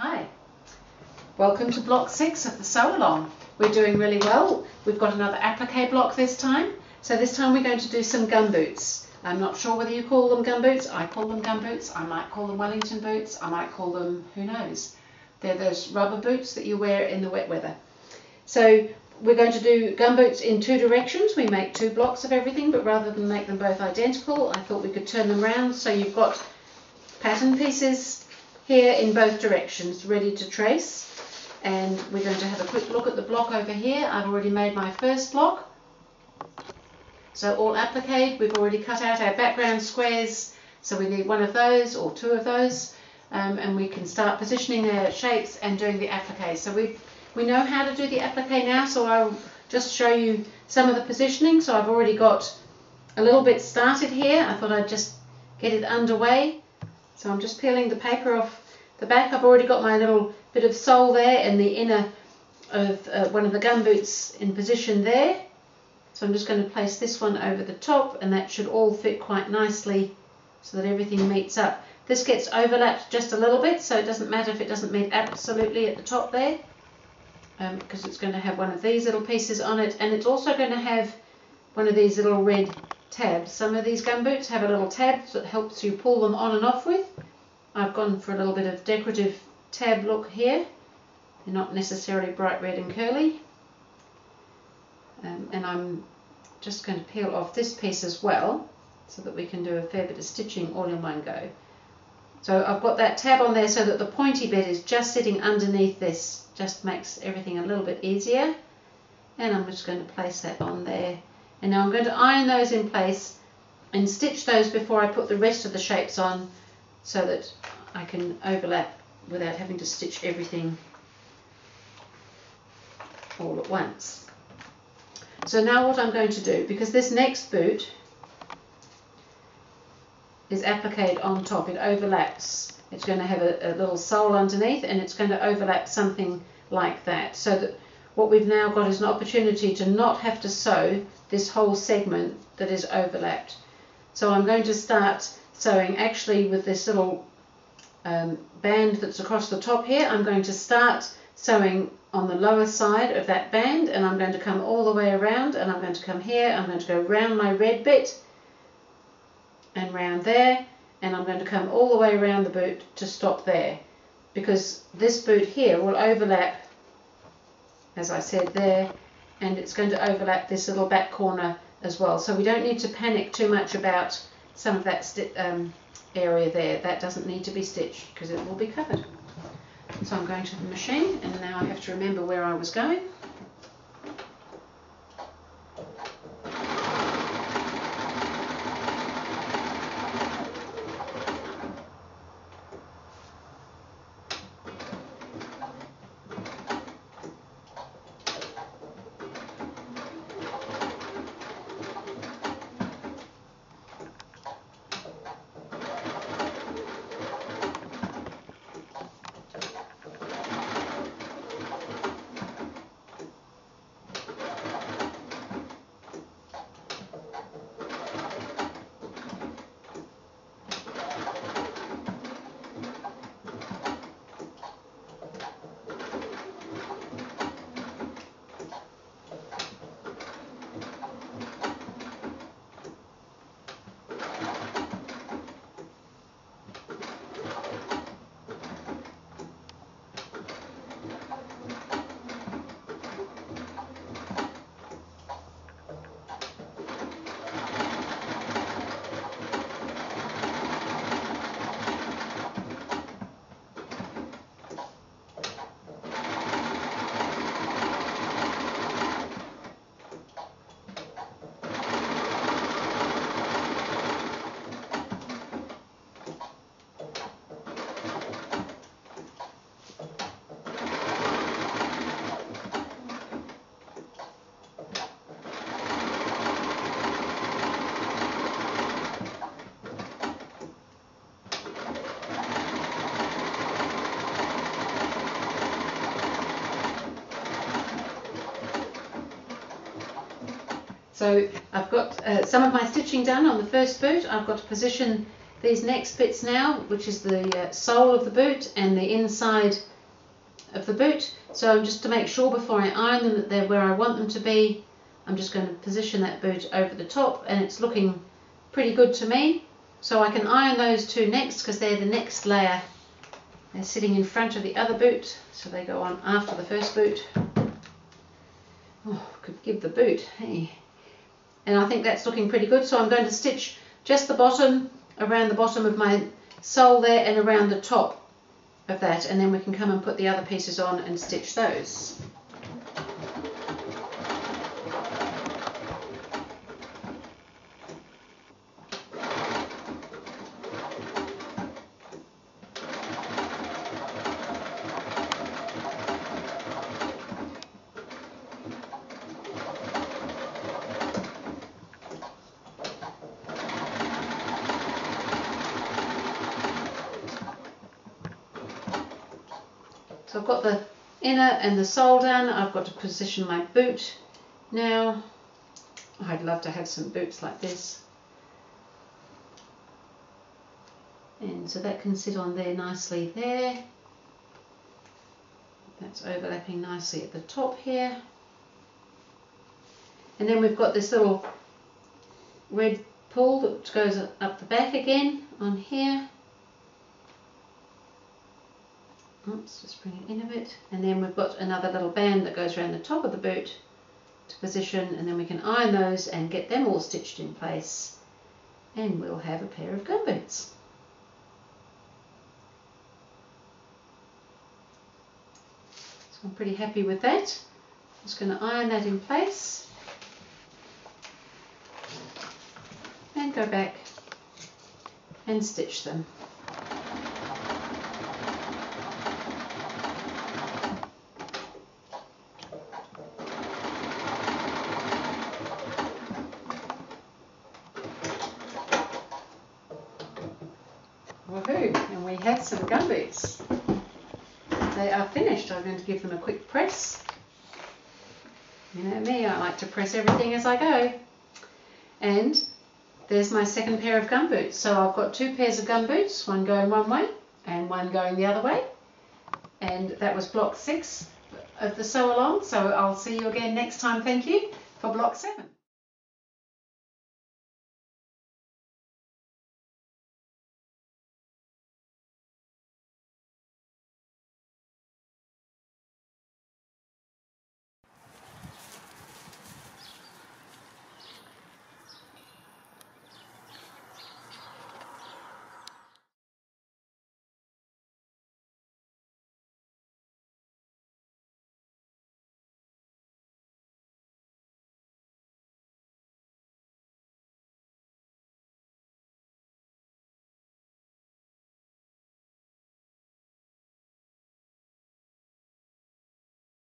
Hi, welcome to block 6 of the sew along. We're doing really well. We've got another applique block this time. So this time we're going to do some gumboots. I'm not sure whether you call them gumboots. I call them gumboots. I might call them Wellington boots. I might call them, who knows. They're those rubber boots that you wear in the wet weather. So we're going to do gumboots in two directions. We make two blocks of everything, but rather than make them both identical, I thought we could turn them around so you've got pattern pieces here in both directions ready to trace. And we're going to have a quick look at the block over here. I've already made my first block. So all applique, we've already cut out our background squares, so we need one of those or two of those, and we can start positioning the shapes and doing the applique. So we know how to do the applique now, so I'll just show you some of the positioning. So I've already got a little bit started here. I thought I'd just get it underway. So I'm just peeling the paper off the back. I've already got my little bit of sole there and the inner of one of the gumboots in position there. So I'm just going to place this one over the top, and that should all fit quite nicely so that everything meets up. This gets overlapped just a little bit, so it doesn't matter if it doesn't meet absolutely at the top there, because it's going to have one of these little pieces on it, and it's also going to have one of these little red tabs. Some of these gumboots have a little tab that helps you pull them on and off with. I've gone for a little bit of decorative tab look here. They're not necessarily bright red and curly. And I'm just going to peel off this piece as well so that we can do a fair bit of stitching all in one go. So I've got that tab on there so that the pointy bit is just sitting underneath this, just makes everything a little bit easier. And I'm just going to place that on there. And now I'm going to iron those in place and stitch those before I put the rest of the shapes on so that I can overlap without having to stitch everything all at once. So now what I'm going to do, because this next boot is appliqued on top, it overlaps. It's going to have a little sole underneath, and it's going to overlap something like that, so that what we've now got is an opportunity to not have to sew this whole segment that is overlapped. So I'm going to start sewing actually with this little band that's across the top here. I'm going to start sewing on the lower side of that band, and I'm going to come all the way around, and I'm going to come here, I'm going to go round my red bit and round there, and I'm going to come all the way around the boot to stop there, because this boot here will overlap, as I said there, and it's going to overlap this little back corner as well. So we don't need to panic too much about some of that area there. That doesn't need to be stitched because it will be covered. So I'm going to the machine, and now I have to remember where I was going. So I've got some of my stitching done on the first boot. I've got to position these next bits now, which is the sole of the boot and the inside of the boot. So just to make sure before I iron them that they're where I want them to be, I'm just going to position that boot over the top, and it's looking pretty good to me. So I can iron those two next because they're the next layer. They're sitting in front of the other boot, so they go on after the first boot. Oh, could give the boot, hey. And I think that's looking pretty good, so I'm going to stitch just the bottom, around the bottom of my sole there, and around the top of that, and then we can come and put the other pieces on and stitch those. So I've got the inner and the sole done. I've got to position my boot now. I'd love to have some boots like this. And so that can sit on there nicely there. That's overlapping nicely at the top here. And then we've got this little red pull that goes up the back again on here. Oops, just bring it in a bit, and then we've got another little band that goes around the top of the boot to position, and then we can iron those and get them all stitched in place, and we'll have a pair of gumboots. So I'm pretty happy with that. I'm just going to iron that in place and go back and stitch them. Woohoo! And we have some gumboots. They are finished. I'm going to give them a quick press. You know me, I like to press everything as I go. And there's my second pair of gumboots. So I've got two pairs of gumboots, one going one way and one going the other way. And that was block 6 of the sew along. So I'll see you again next time. Thank you for block 7.